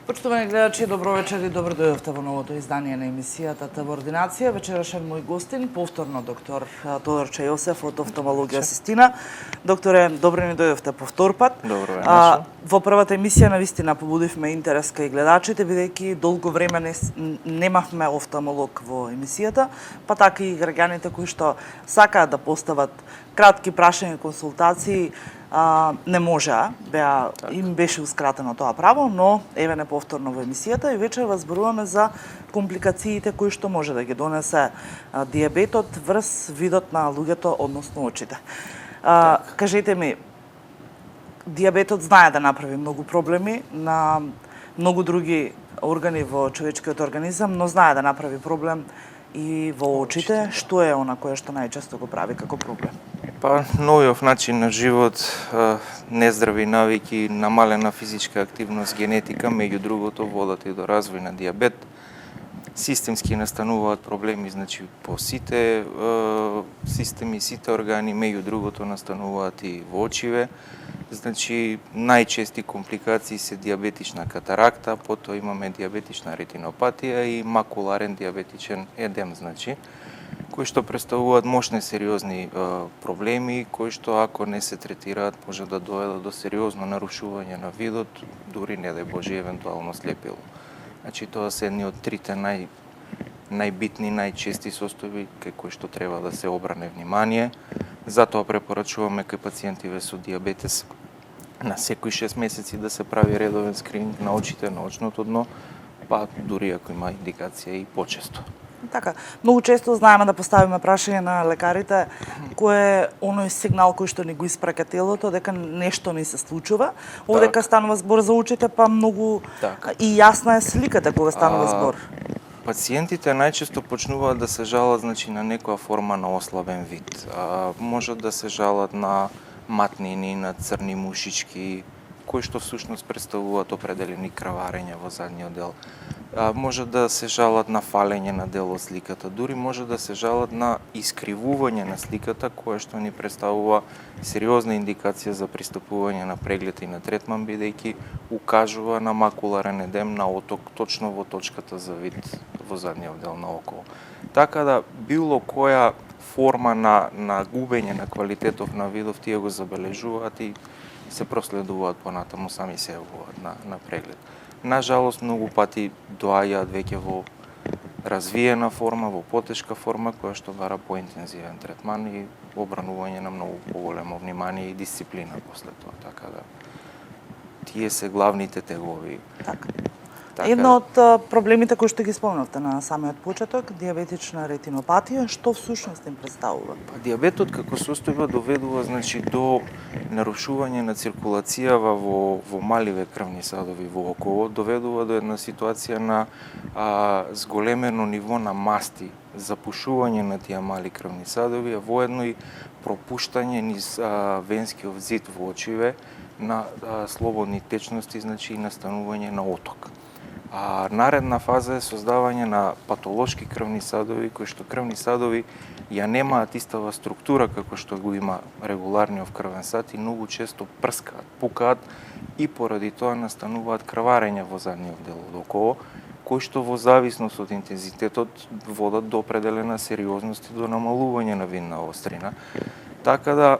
Почитувани гледачи, добро вечер и добро дојдовте во новото издание на емисијата Табординација. Вечерашен мој гостин, повторно доктор Тодорче Јосеф од офталмологија Систина. Докторе, добро ни дојдовте повтор пат. Добро вечер. Во првата емисија навистина побудивме интерес кај гледачите, бидејќи долго време немавме офталмолог во емисијата, па така и граѓаните кои што сакаат да постават кратки прашања и консултации, не можеа, им беше ускратено тоа право, но еве не повторно во емисијата и вечер зборуваме за компликациите кои што може да ги донесе дијабетот врз видот на луѓето, односно очите. Кажете ми, дијабетот знае да направи многу проблеми на многу други органи во човечкиот организам, но знае да направи проблем и во очите. Што е она кое што најчесто го прави како проблем? Па, новиот начин на живот, нездрави навики, намалена физичка активност, генетика, меѓу другото, водат и до развој на дијабет. Системски настануваат проблеми, значи, по сите системи, сите органи, меѓу другото настануваат и во очиве. Значи, најчести компликации се дијабетична катаракта, потоа имаме дијабетична ретинопатија и макуларен дијабетичен едем, значи, кои што представуваат мощни сериозни проблеми, кои што ако не се третираат може да доведат до сериозно нарушување на видот, дури не дај Боже евентуално слепило. Значи тоа се едни од трите најбитни, најчести состојби кај кои што треба да се обране внимание. Затоа препорачуваме кај пациентиве со дијабетес на секои 6 месеци да се прави редовен скрининг на очите, на очното дно, па дури ако има индикација и почесто. Така, многу често знаеме да поставиме прашање на лекарите кој е оној сигнал кој што ни го испраќа телото дека нешто ни се случува. Овдека станува збор за очите, па многу и јасна е сликата кога станува збор. Пациентите најчесто почнуваат да се жалат, значи, на некоја форма на ослабен вид. Можат да се жалат на матнини, на црни мушички, кои што всушност представуваат определени краварења во задниот дел. Може да се жалат на фалење на дел од сликата, дури може да се жалат на искривување на сликата, кое што ни представува сериозна индикација за пристапување на преглед и на третман, бидејќи укажува на макуларен едем на оток точно во точката за вид во задниот дел на око. Така да било која форма на губење на квалитетов на видов тие го забележуваат и се проследуваат понатаму, сами се јавуваат на преглед. Нажалост, многу пати доаѓаат веќе во развиена форма, во потешка форма, која што бара поинтензивен третман и обранување на многу поголемо внимание и дисциплина после тоа. Така да, тие се главните тегови. Така. Едно од проблемите кои што ги спомнавте на самиот почеток, дијабетична ретинопатија, што всушност им представува? Дијабетот како состојба доведува, значи, до нарушување на циркулацијава во маливе крвни садови во около, доведува до една ситуација на зголемено ниво на масти, запушување на тие мали крвни садови, а воедно и пропуштање низ венскиот зид во очиве на слободни течности, значи и настанување на оток. Наредна фаза е создавање на патолошки крвни садови, кои што крвни садови ја немаат истава структура како што го има регуларниот крвен сад и многу често прскаат, пукаат и поради тоа настануваат крварења во задниот дел од около, кои што во зависност од интензитетот водат до определена сериозност и до намалување на видна острина. Така да,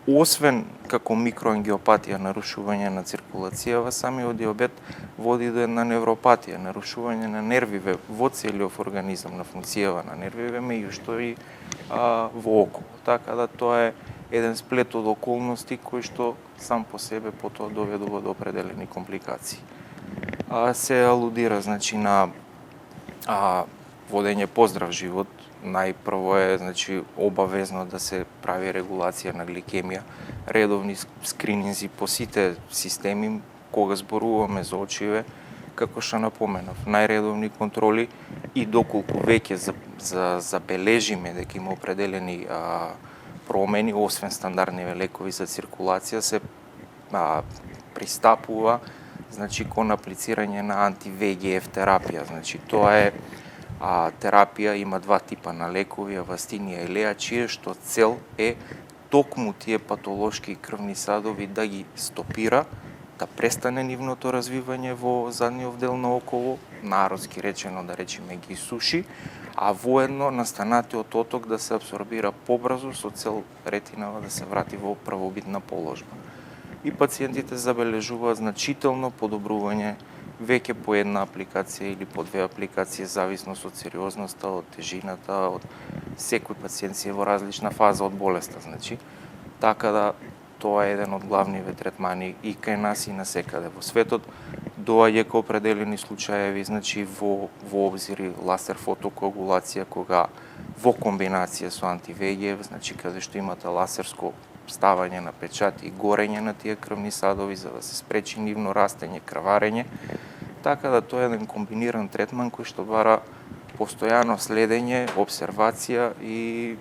освен како микроангиопатија, нарушување на циркулацијава, самиот дијабет води до една невропатија, нарушување на нервиве во целиот организам, на функцијава на нервиве, меѓу што и во около. Така да, тоа е еден сплет од околности кој што сам по себе потоа доведува до определени компликации. Се алудира, значи, на водење поздрав живот. Најпрво е, значи, обавезно да се прави регулација на гликемија, редовни скрининзи по сите системи кога зборуваме за очиве, како што напоменав, најредовни контроли и доколку веќе забележиме дека има определени промени, освен стандардни лекови за циркулација, се пристапува, значи, кон аплицирање на анти-ВГФ терапија. Значи, тоа е терапија, има два типа на лекови, авастин и елеа, чие што цел е токму тие патолошки крвни садови да ги стопира, да престане нивното развивање во задниот дел на около, народски речено да речеме ги суши, а воедно настанатиот оток да се абсорбира побрзо со цел ретинава да се врати во првобитна положба. И пациентите забележуваат значително подобрување веќе по една апликација или по две апликации, зависно од сериозноста, од тежината, од секој пациент си е во различна фаза од болеста, значи. Така да тоа е еден од главниве третмани и кај нас и насекаде во светот. Доаѓа кај определени случаеви, значи во обзири лазер фотокоагулација, кога во комбинација со анти-ВГФ, значи каде што имате лазерско ставање на печат и горење на тие крвни садови за да се спречи нивно растење, крварење. Така да тоа е еден комбиниран третман кој што бара постојано следење, обсервација и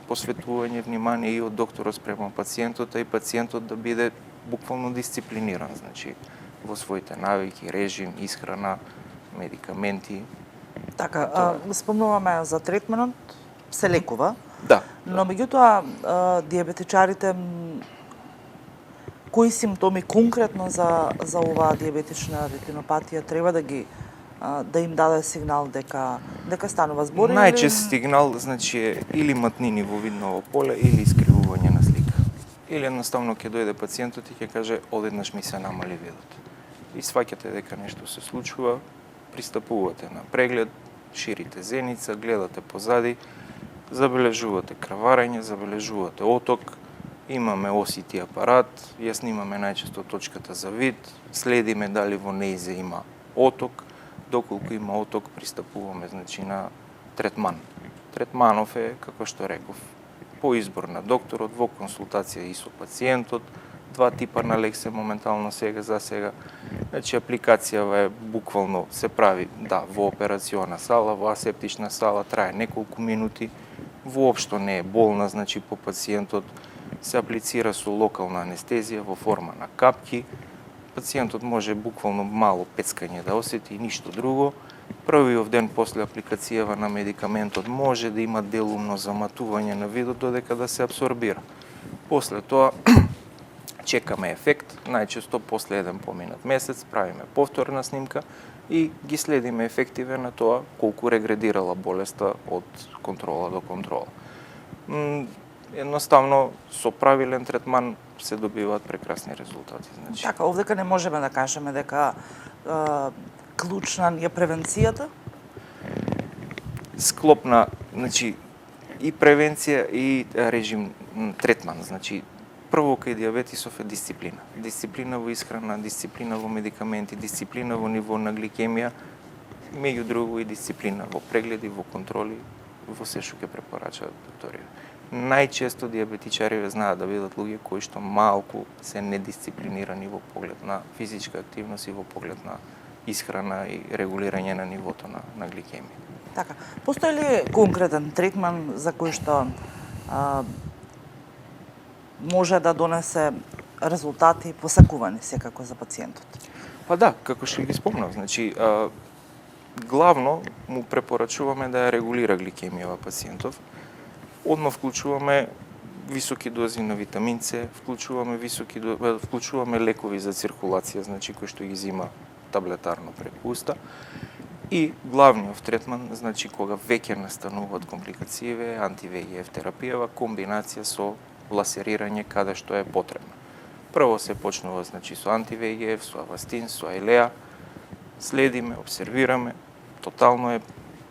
посветување внимание и од докторот спрема пациентот, а и пациентот да биде буквално дисциплиниран, значи во своите навики, режим, исхрана, медикаменти. Така, спомнуваме за третманот, се лекува. Да. Но меѓутоа диабетичарите кои симптоми конкретно за оваа диабетична ретинопатија треба да им даде сигнал дека станува збори? Најчест сигнал значи е или матнини во видново поле или искривување на слика. Или едноставно ќе дојде пациентот и ќе каже одеднаш ми се намали видот. И сваќате дека нешто се случува, пристапувате на преглед, ширите зеница, гледате позади, забележувате крварење, забележувате оток, имаме OCT апарат, ја снимаме најчесто точката за вид, следиме дали во нејзе има оток, доколку има оток пристапуваме значи на третман. Третманов е, како што реков, по избор на докторот, во консултација и со пациентот, два типа на лек се моментално сега за сега. Значи апликацијава е буквално се прави во операциона сала, во асептична сала, трае неколку минути, воопшто не е болна, значи по пациентот се аплицира со локална анестезија во форма на капки. Пациентот може буквално мало пецкање да осети и ништо друго. Првиот ден после апликацијава на медикаментот може да има делумно заматување на видот додека да се абсорбира. После тоа чекаме ефект, најчесто после еден поминат месец правиме повторна снимка и ги следиме ефективе на тоа колку регредирала болеста од контрола до контрола. Едноставно со правилен третман се добиваат прекрасни резултати. Значи. Така, овдека не можеме да кажеме дека клучна е превенцијата? Склопна, значи и превенција и режим третман, значи прво кај диабетисов е дисциплина. Дисциплина во исхрана, дисциплина во медикаменти, дисциплина во ниво на гликемија, меѓу друго и дисциплина во прегледи, во контроли, во се што ќе препорачаат докторите. Најчесто диабетичариве знаат да бидат луѓе кои што малку се недисциплинирани во поглед на физичка активност и во поглед на исхрана и регулирање на нивото на гликемија. Така, постои ли конкретен третман за кој што може да донесе резултати посакувани секако за пациентот? Па да, како што ги спомнав, значи главно му препорачуваме да ја регулира гликемијава пациентов. Одма вклучуваме високи дози на витамин С, вклучуваме лекови за циркулација, значи кои што ги зима таблетарно преку уста. И главниот третман, значи кога веќе настануваат компликацииве, анти-ВГФ терапијава, комбинација со ласерирање каде што е потребно. Прво се почнува значи со анти-ВГФ, со авастин, со айлеа, следиме, обсервираме, тотално е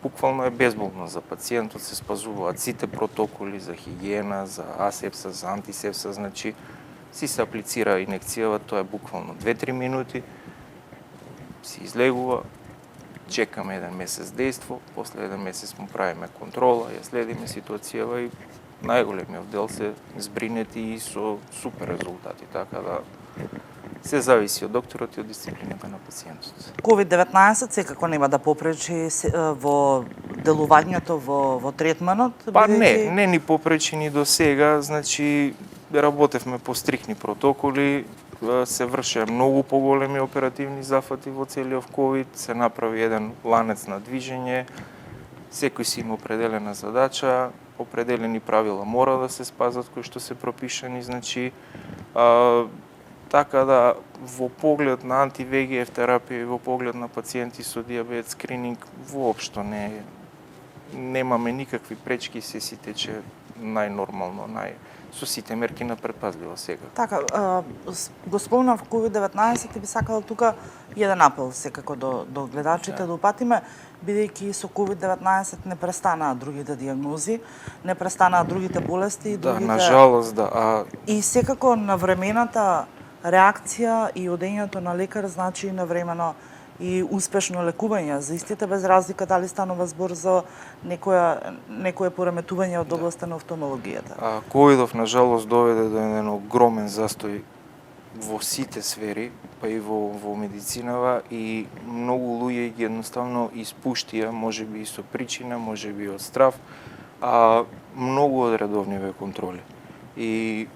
буквално е безболно за пациентот, се спазуваат сите протоколи за хигиена, за асепса, за антисепса, значи си се аплицира инекцијава, тоа е буквално 2-3 минути, си излегува, чекаме еден месец дејство, после еден месец му правиме контрола, ја следиме ситуацијава и најголемиот дел се збринети и со супер резултати, така да се зависи од докторот и од дисциплината на пациентот. COVID-19 секако нема да попречи во делувањето во третманот? Па не ни попречи ни до сега, значи работевме по стрикни протоколи, се вршеа многу поголеми оперативни зафати во целиот ковид, се направи еден ланец на движење, секој си има определена задача, определени правила мора да се спазват кои што се пропишани, значи Така да во поглед на анти-ВГФ терапија и во поглед на пациенти со дијабет скрининг воопшто немаме никакви пречки, се си тече најнормално, со сите мерки на предпазливо сега. Така, го спомнав COVID-19 и би сакала тука еден апел секако до гледачите да упатиме, бидејќи со COVID-19 не престанаа другите диагнози, не престанаа другите болести и другите... Да, нажалост, да. И секако навремената реакција и одењето на лекар значи навремено и успешно лекување за истите, без разлика дали станува збор за некое пореметување од областта на офталмологијата. Ковидов, нажалост, доведе до еден огромен застој во сите сфери, па и во медицинава, и многу луѓе ги едноставно испуштија, можеби и со причина, можеби од страв, многу од редовниве контроли. И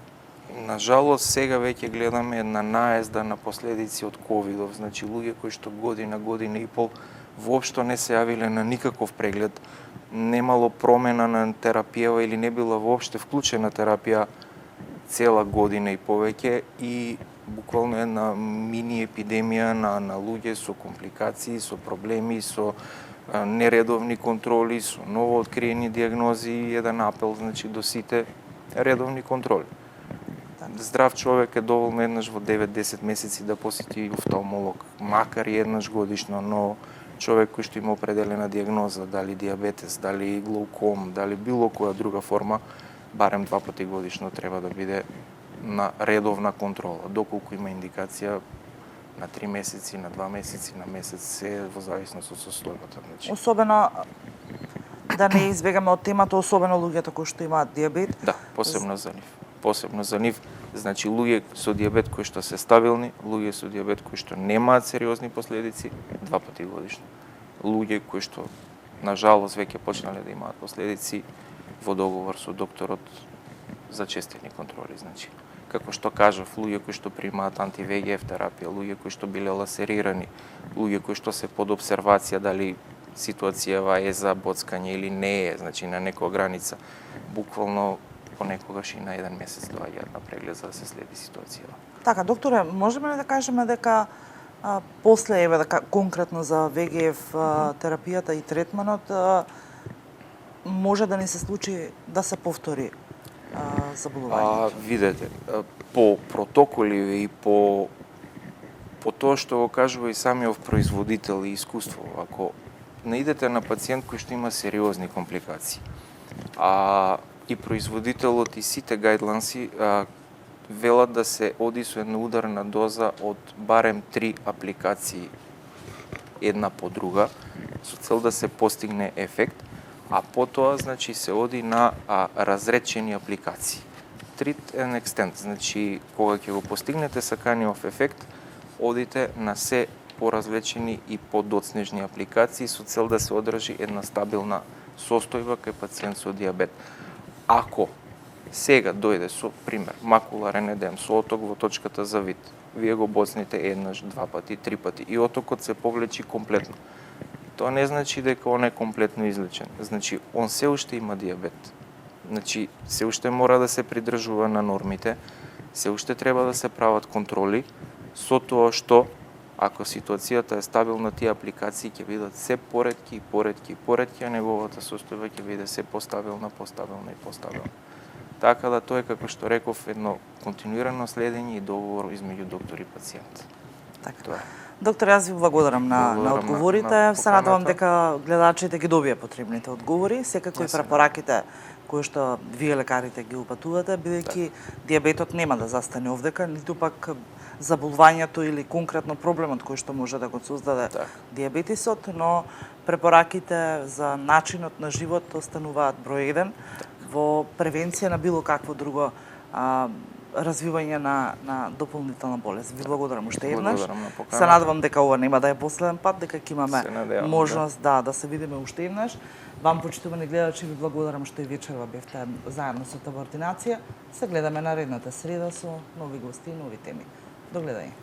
нажалост, сега веќе гледаме една наезда на последици од ковидов, значи луѓе кои што година и пол воопшто не се јавиле на никаков преглед, немало промена на терапија или не била воопште вклучена терапија цела година и повеќе, и буквално една мини епидемија на луѓе со компликации, со проблеми, со нередовни контроли, со ново откриени диагнози, и еден апел, значи, до сите редовни контроли. Здрав човек е доволно еднаш во 9-10 месеци да посети офталмолог, макар и еднаш годишно, но човек кој што има определена диагноза, дали диабетес, дали глауком, дали било која друга форма, барем 2 пати годишно треба да биде на редовна контрола, доколку има индикација на 3 месеци, на 2 месеци, на месец, се во зависност од состојбата. Значи. Особено да не избегаме од темата, особено луѓето кои што имаат диабет. Да, посебно за нив. Значи, луѓе со диабет кои што се стабилни, луѓе со диабет кои што немаат сериозни последици, 2 пати годишно. Луѓе кои што, на жалост, веќе почнале да имаат последици, во договор со докторот за честени контроли. Значи, како што кажав, луѓе кои што примаат анти-ВГФ терапија, луѓе кои што биле ласерирани, луѓе кои што се под обсервација дали ситуацијава е за боцкање или не е, значи на некоја граница, буквално понекогаш и на еден месец доаѓаат на преглед за да се следи ситуацијава. Така, докторе, можеме ли да кажеме дека после конкретно за ВГФ терапијата и третманот може да ни се случи да се повтори заболувањето? Видете, по протоколи и по тоа што го кажува и самиот производител и искуство, ако наидете на пациент кој што има сериозни компликации, и производителот и сите гајдланси велат да се оди со една ударна доза од барем 3 апликации една по друга, со цел да се постигне ефект, а потоа, значи, се оди на разречени апликации. Treat and extend, значи, кога ќе го постигнете саканиот ефект, одите на се поразлечени и подоцнежни апликации со цел да се одржи една стабилна состојба кај пациент со диабет. Ако сега дојде со пример макуларен едем со оток во точката за вид, вие го боцнете еднаш, 2 пати, 3 пати и отокот се повлечи комплетно. Тоа не значи дека он е комплетно излечен. Значи, он се уште има диабет. Значи, се уште мора да се придржува на нормите, се уште треба да се прават контроли, со тоа што, ако ситуацијата е стабилна, тие апликации ќе бидат се поретки, а неговата состојба ќе биде се постабилна и постабилна. Така да тоа е, како што реков, едно континуирано следење и договор измеѓу доктор и пациент. Така. Доктор, јас ви благодарам на одговорите. Се надевам дека гледачите ги добија потребните одговори, секако и препораките кои што вие лекарите ги упатувате, бидејќи диабетот нема да застане овдека, ниту пак заболувањето или конкретно проблемот кој што може да го создаде диабетисот, но препораките за начинот на живот остануваат број 1 во превенција на било какво друго развивање на дополнителна болест. Ви благодарам уште еднаш. Се надевам дека ова нема да е последен пат, дека ќе имаме можност да се видиме уште еднаш. Вам, почитувани гледачи, ви благодарам што и вечерва бевте заедно со Табор Ординација. Се гледаме наредната среда со нови гости и нови теми. До гледање.